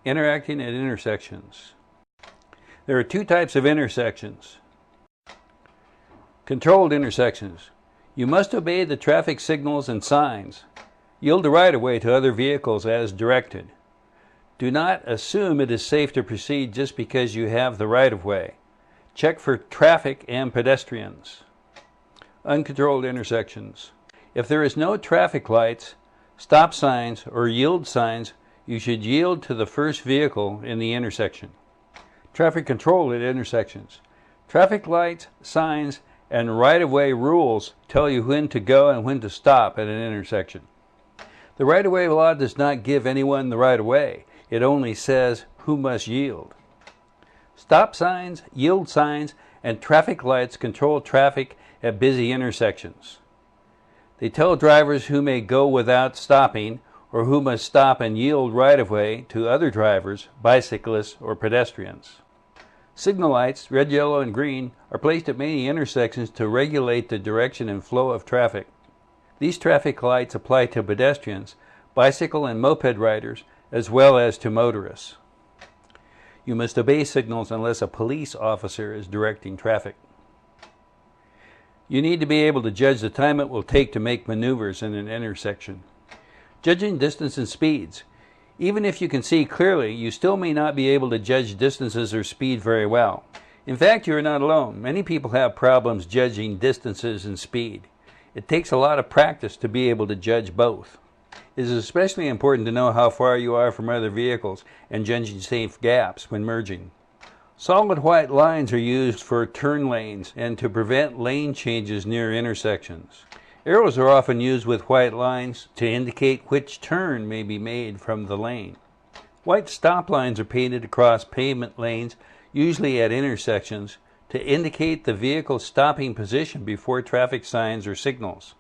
Interacting at intersections. There are two types of intersections. Controlled intersections. You must obey the traffic signals and signs. Yield the right-of-way to other vehicles as directed. Do not assume it is safe to proceed just because you have the right-of-way. Check for traffic and pedestrians. Uncontrolled intersections. If there is no traffic lights, stop signs, or yield signs, you should yield to the first vehicle in the intersection. Traffic control at intersections. Traffic lights, signs, and right-of-way rules tell you when to go and when to stop at an intersection. The right-of-way law does not give anyone the right-of-way. It only says who must yield. Stop signs, yield signs, and traffic lights control traffic at busy intersections. They tell drivers who may go without stopping or who must stop and yield right-of-way to other drivers, bicyclists, or pedestrians. Signal lights, red, yellow, and green, are placed at many intersections to regulate the direction and flow of traffic. These traffic lights apply to pedestrians, bicycle and moped riders, as well as to motorists. You must obey signals unless a police officer is directing traffic. You need to be able to judge the time it will take to make maneuvers in an intersection. Judging distance and speeds. Even if you can see clearly, you still may not be able to judge distances or speed very well. In fact, you are not alone. Many people have problems judging distances and speed. It takes a lot of practice to be able to judge both. It is especially important to know how far you are from other vehicles and judging safe gaps when merging. Solid white lines are used for turn lanes and to prevent lane changes near intersections. Arrows are often used with white lines to indicate which turn may be made from the lane. White stop lines are painted across pavement lanes, usually at intersections, to indicate the vehicle's stopping position before traffic signs or signals.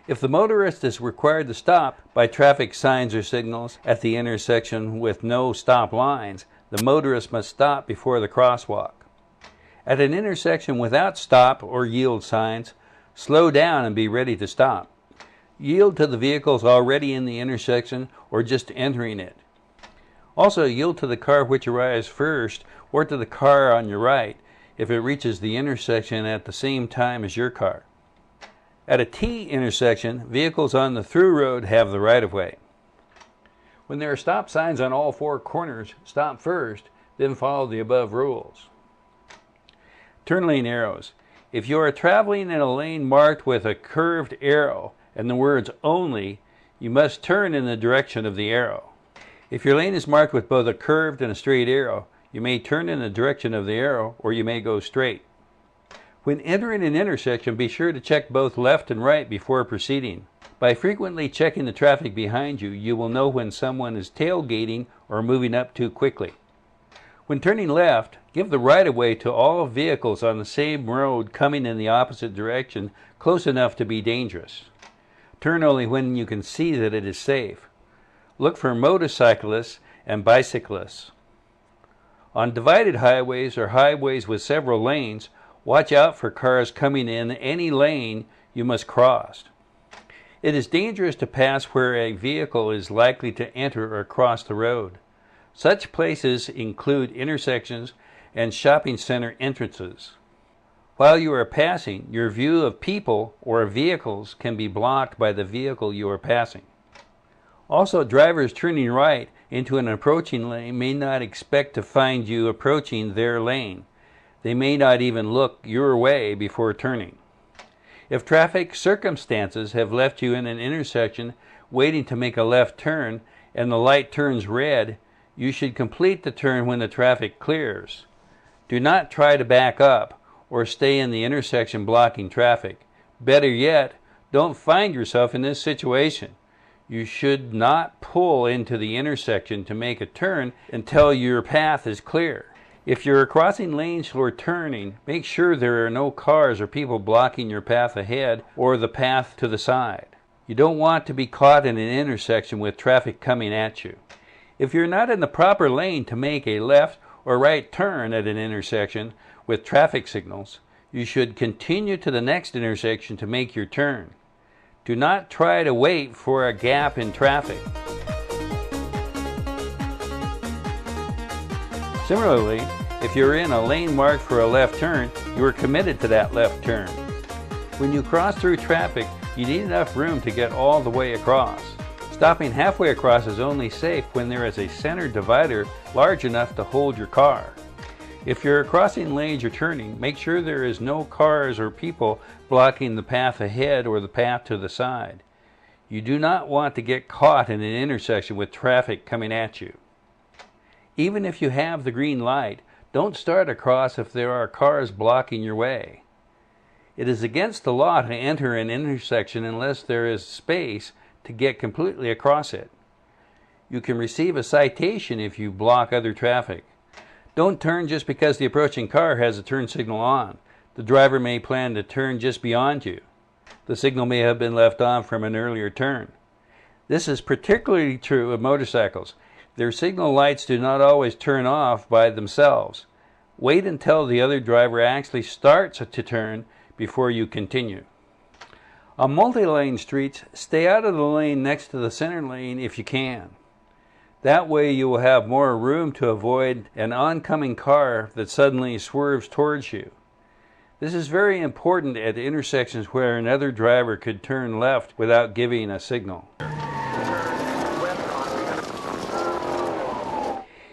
If the motorist is required to stop by traffic signs or signals at the intersection with no stop lines, the motorist must stop before the crosswalk. At an intersection without stop or yield signs, slow down and be ready to stop. Yield to the vehicles already in the intersection or just entering it. Also, yield to the car which arrives first or to the car on your right if it reaches the intersection at the same time as your car. At a T intersection, vehicles on the through road have the right-of-way. When there are stop signs on all four corners, stop first, then follow the above rules. Turn lane arrows. If you are traveling in a lane marked with a curved arrow and the words "only," you must turn in the direction of the arrow. If your lane is marked with both a curved and a straight arrow, you may turn in the direction of the arrow or you may go straight. When entering an intersection, be sure to check both left and right before proceeding. By frequently checking the traffic behind you, you will know when someone is tailgating or moving up too quickly. When turning left, give the right-of-way to all vehicles on the same road coming in the opposite direction close enough to be dangerous. Turn only when you can see that it is safe. Look for motorcyclists and bicyclists. On divided highways or highways with several lanes, watch out for cars coming in any lane you must cross. It is dangerous to pass where a vehicle is likely to enter or cross the road. Such places include intersections and shopping center entrances. While you are passing, your view of people or vehicles can be blocked by the vehicle you are passing. Also, drivers turning right into an approaching lane may not expect to find you approaching their lane. They may not even look your way before turning. If traffic circumstances have left you in an intersection waiting to make a left turn and the light turns red, you should complete the turn when the traffic clears. Do not try to back up or stay in the intersection blocking traffic. Better yet, don't find yourself in this situation. You should not pull into the intersection to make a turn until your path is clear. If you're crossing lanes or turning, make sure there are no cars or people blocking your path ahead or the path to the side. You don't want to be caught in an intersection with traffic coming at you. If you're not in the proper lane to make a left or right turn at an intersection with traffic signals, you should continue to the next intersection to make your turn. Do not try to wait for a gap in traffic. Similarly, if you're in a lane marked for a left turn, you are committed to that left turn. When you cross through traffic, you need enough room to get all the way across. Stopping halfway across is only safe when there is a center divider large enough to hold your car. If you're crossing lanes or turning, make sure there is no cars or people blocking the path ahead or the path to the side. You do not want to get caught in an intersection with traffic coming at you. Even if you have the green light, don't start across if there are cars blocking your way. It is against the law to enter an intersection unless there is space to get completely across it. You can receive a citation if you block other traffic. Don't turn just because the approaching car has a turn signal on. The driver may plan to turn just beyond you. The signal may have been left on from an earlier turn. This is particularly true of motorcycles. Their signal lights do not always turn off by themselves. Wait until the other driver actually starts to turn before you continue. On multi-lane streets, stay out of the lane next to the center lane if you can. That way you will have more room to avoid an oncoming car that suddenly swerves towards you. This is very important at intersections where another driver could turn left without giving a signal.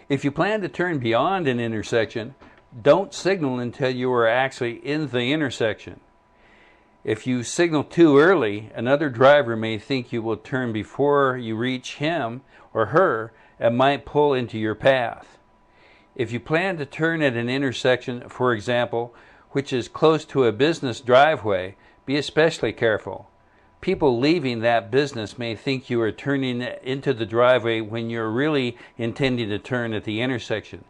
If you plan to turn beyond an intersection, don't signal until you are actually in the intersection. If you signal too early, another driver may think you will turn before you reach him or her and might pull into your path. If you plan to turn at an intersection, for example, which is close to a business driveway, be especially careful. People leaving that business may think you are turning into the driveway when you're really intending to turn at the intersection.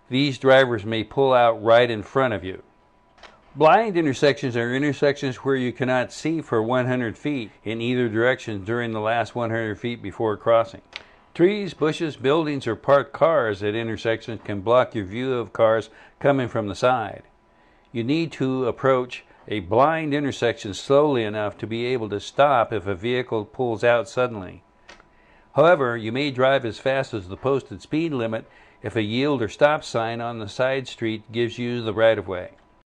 These drivers may pull out right in front of you. Blind intersections are intersections where you cannot see for 100 feet in either direction during the last 100 feet before crossing. Trees, bushes, buildings, or parked cars at intersections can block your view of cars coming from the side. You need to approach a blind intersection slowly enough to be able to stop if a vehicle pulls out suddenly. However, you may drive as fast as the posted speed limit if a yield or stop sign on the side street gives you the right of way.